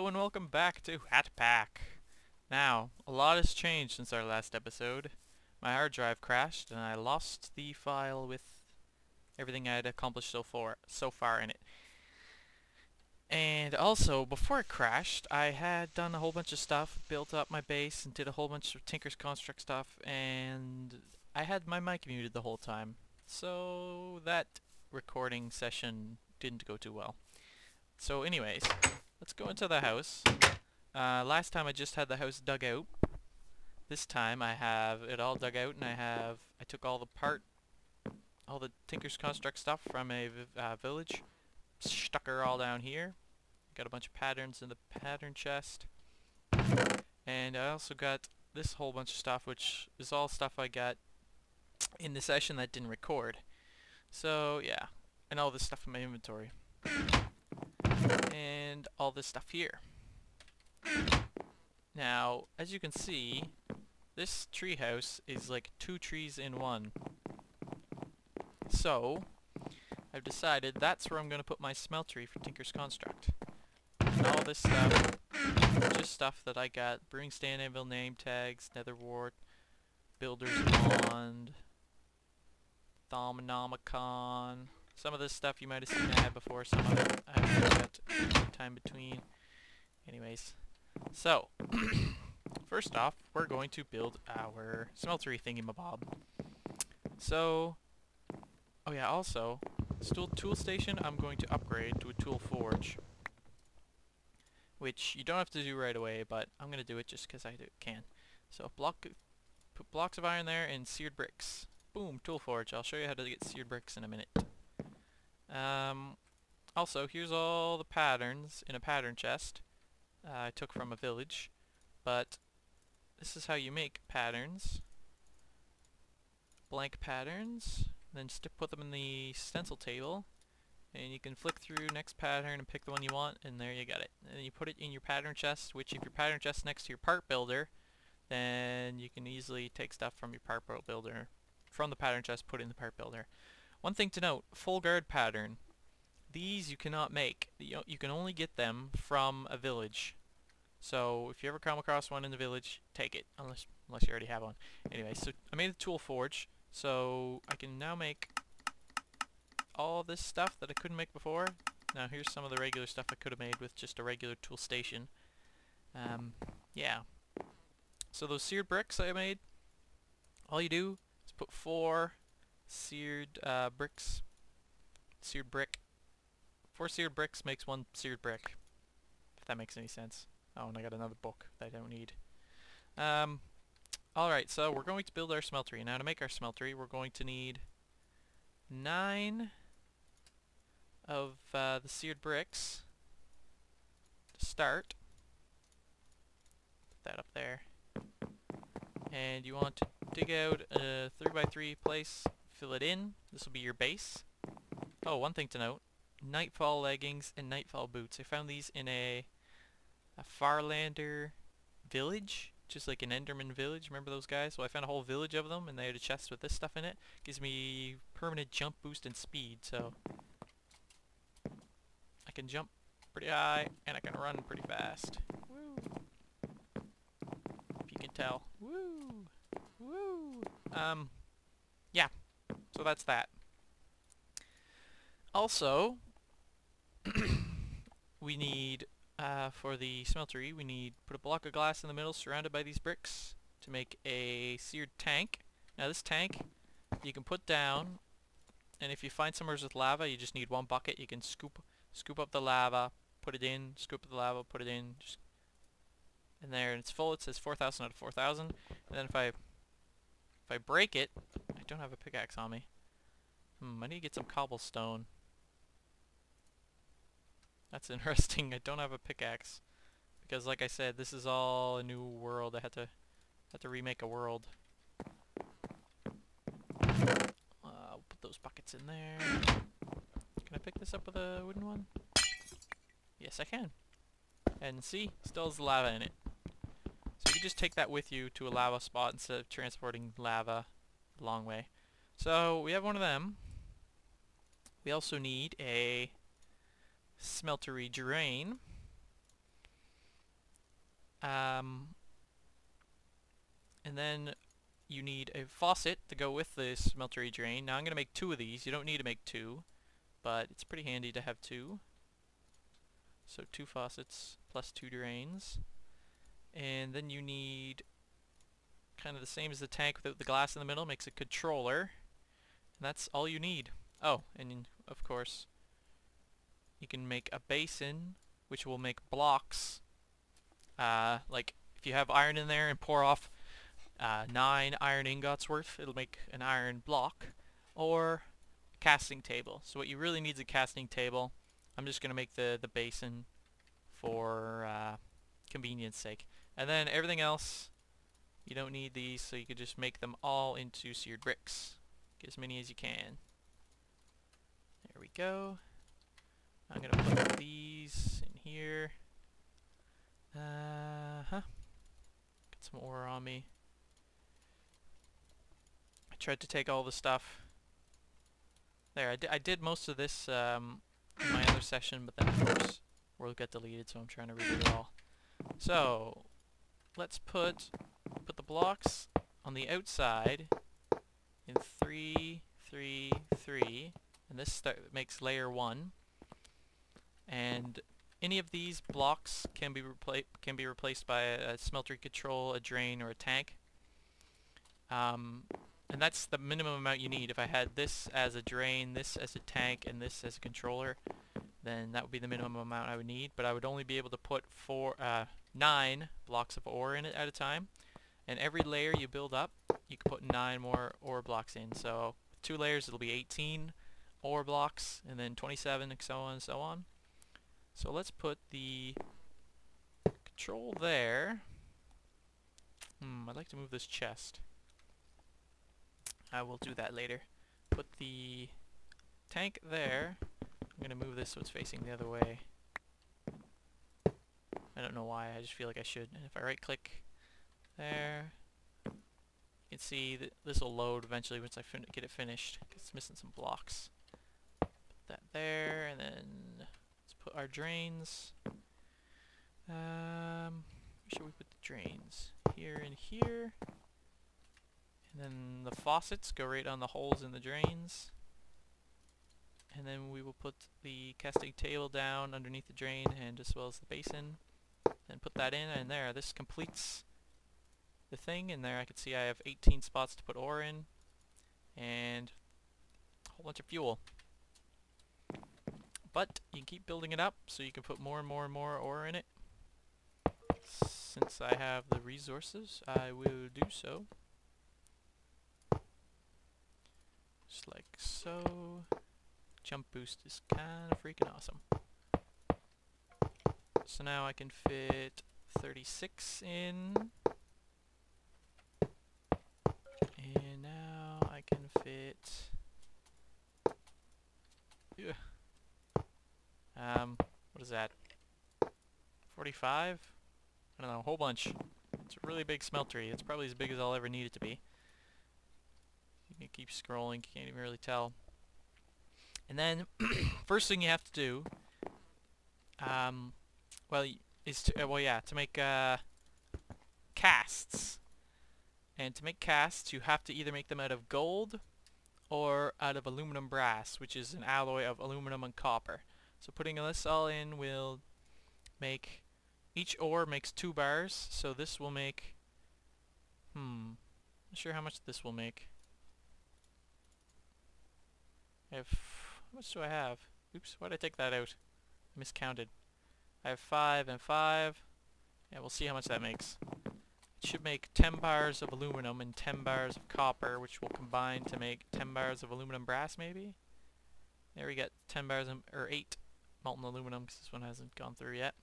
and welcome back to Hatpack. Now, a lot has changed since our last episode. My hard drive crashed and I lost the file with everything I had accomplished so far in it. And also, before it crashed, I had done a whole bunch of stuff, built up my base and did a whole bunch of Tinker's Construct stuff, and I had my mic muted the whole time. So that recording session didn't go too well. So anyways, let's go into the house. Last time I just had the house dug out. This time I have it all dug out, and I took all the Tinker's Construct stuff from a village, stuck her all down here. Got a bunch of patterns in the pattern chest. And I also got this whole bunch of stuff, which is all stuff I got in the session that didn't record. So yeah, and all this stuff in my inventory. And all this stuff here. Now, as you can see, this treehouse is like 2 trees in one. So, I've decided that's where I'm going to put my smeltery for Tinker's Construct. And all this stuff, just stuff that I got: Brewing Stand, Anvil name tags, Nether Wart, Builder's Wand, Thaumonomicon. Some of this stuff you might have seen I had before, some of it I haven't got time between. Anyways, so, first off, we're going to build our smeltery thingy-mabob. So, oh yeah, also, this tool station I'm going to upgrade to a tool forge, which you don't have to do right away, but I'm going to do it just because I can. So, put blocks of iron there and seared bricks. Boom, tool forge. I'll show you how to get seared bricks in a minute. Also, here's all the patterns in a pattern chest I took from a village, but this is how you make patterns. Blank patterns, then just put them in the stencil table, and you can flick through next pattern and pick the one you want, and there you got it. And then you put it in your pattern chest, which if your pattern chest is next to your part builder, then you can easily take stuff from your part builder, from the pattern chest, put it in the part builder. One thing to note, full guard pattern. These you cannot make. You can only get them from a village. So if you ever come across one in the village, take it, unless you already have one. Anyway, so I made the tool forge, so I can now make all this stuff that I couldn't make before. Now here's some of the regular stuff I could have made with just a regular tool station. Yeah. So those seared bricks I made, all you do is put 4 seared bricks. Seared brick. 4 seared bricks makes 1 seared brick, if that makes any sense. Oh, and I got another book that I don't need. Alright, so we're going to build our smeltery. Now to make our smeltery, we're going to need 9 of the seared bricks to start. Put that up there. And you want to dig out a 3x3 place, fill it in. This will be your base. Oh, one thing to note: Nightfall leggings and Nightfall boots. I found these in a Farlander village, just like an Enderman village. Remember those guys? Well, I found a whole village of them, and they had a chest with this stuff in it. Gives me permanent jump boost and speed, so I can jump pretty high and I can run pretty fast. Woo! If you can tell. Woo! Woo! Yeah. So that's that. Also, we need, for the smeltery, we need put a block of glass in the middle surrounded by these bricks to make a seared tank. Now this tank you can put down, and if you find somewhere with lava, you just need 1 bucket. You can scoop up the lava, put it in, scoop up the lava, put it in, just in there, and it's full. It says 4,000 out of 4,000. And then if I break it, I don't have a pickaxe on me. I need to get some cobblestone. That's interesting. I don't have a pickaxe because, like I said, this is all a new world. I had to remake a world. Put those buckets in there. Can I pick this up with a wooden one? Yes, I can. And see, still has lava in it. So you can just take that with you to a lava spot instead of transporting lava a long way. So we have one of them. We also need a Smeltery Drain. And then you need a faucet to go with the Smeltery Drain. Now I'm going to make 2 of these. You don't need to make 2, but it's pretty handy to have 2. So 2 faucets plus 2 drains. And then you need kind of the same as the tank without the glass in the middle, makes a controller. And that's all you need. Oh, and of course, you can make a basin, which will make blocks. Like if you have iron in there and pour off 9 iron ingots worth, it'll make an iron block. Or a casting table. So what you really need is a casting table. I'm just going to make the basin for convenience sake. And then everything else, you don't need these, so you could just make them all into seared bricks. Get as many as you can. There we go. I'm going to put these in here. Get some ore on me. I tried to take all the stuff. There, I did most of this in my other session, but then of course world got deleted, so I'm trying to redo it all. So let's put the blocks on the outside in 3, 3, 3, and this makes layer 1. And any of these blocks can be replaced by a smeltery control, a drain, or a tank. And that's the minimum amount you need. If I had this as a drain, this as a tank, and this as a controller, then that would be the minimum amount I would need. But I would only be able to put 9 blocks of ore in it at a time. And every layer you build up, you can put 9 more ore blocks in. So with 2 layers, it'll be 18 ore blocks, and then 27, and so on and so on. So let's put the control there. I'd like to move this chest. I will do that later. Put the tank there. I'm going to move this so it's facing the other way. I don't know why, I just feel like I should. And if I right click there, you can see that this will load eventually once I get it finished. It's missing some blocks. Put that there, and then let's put our drains. Where should we put the drains? Here and here. And then the faucets go right on the holes in the drains. And then we will put the casting table down underneath the drain and as well as the basin. And put that in, and there, this completes the thing. And there I can see I have 18 spots to put ore in. And a whole bunch of fuel. But you can keep building it up so you can put more and more and more ore in it. Since I have the resources, I will do so. Just like so. Jump boost is kind of freaking awesome. So now I can fit 36 in. And now I can fit... what is that? 45? I don't know, a whole bunch. It's a really big smeltery. It's probably as big as I'll ever need it to be. You can keep scrolling, you can't even really tell. And then, first thing you have to do, is to make casts. And to make casts, you have to either make them out of gold or out of aluminum brass, which is an alloy of aluminum and copper. So putting this all in will make, each ore makes 2 bars, so this will make, not sure how much this will make. How much do I have? Oops, why did I take that out? I miscounted. I have 5 and 5. Yeah, we'll see how much that makes. It should make 10 bars of aluminum and 10 bars of copper, which will combine to make 10 bars of aluminum brass, maybe? There we get 10 bars of, or 8 molten aluminum, because this one hasn't gone through yet.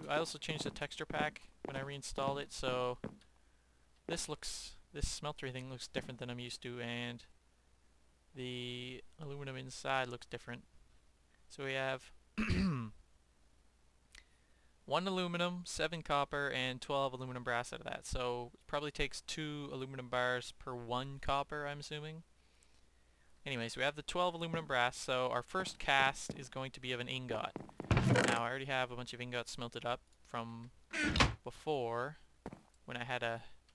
I also changed the texture pack when I reinstalled it, so this smeltery thing looks different than I'm used to, and the aluminum inside looks different. So we have 1 aluminum, 7 copper, and 12 aluminum brass out of that. So it probably takes 2 aluminum bars per 1 copper, I'm assuming. Anyways, we have the 12 aluminum brass, so our first cast is going to be of an ingot. Now I already have a bunch of ingots smelted up from before when I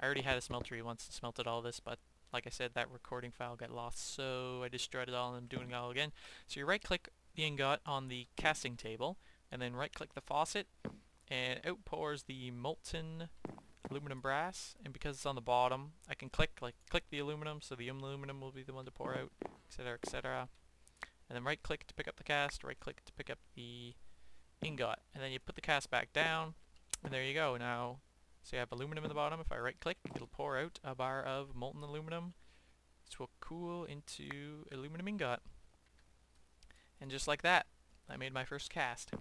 already had a smeltery once and smelted all this, but like I said, that recording file got lost, so I destroyed it all and I'm doing it all again. So you right click the ingot on the casting table, and then right click the faucet, and out pours the molten aluminum brass, and because it's on the bottom, I can click the aluminum, so the aluminum will be the one to pour out, etc, etc. And then right click to pick up the cast, right click to pick up the ingot, and then you put the cast back down, and there you go. Now, so you have aluminum in the bottom. If I right click, it'll pour out a bar of molten aluminum, which will cool into aluminum ingot. And just like that, I made my first cast.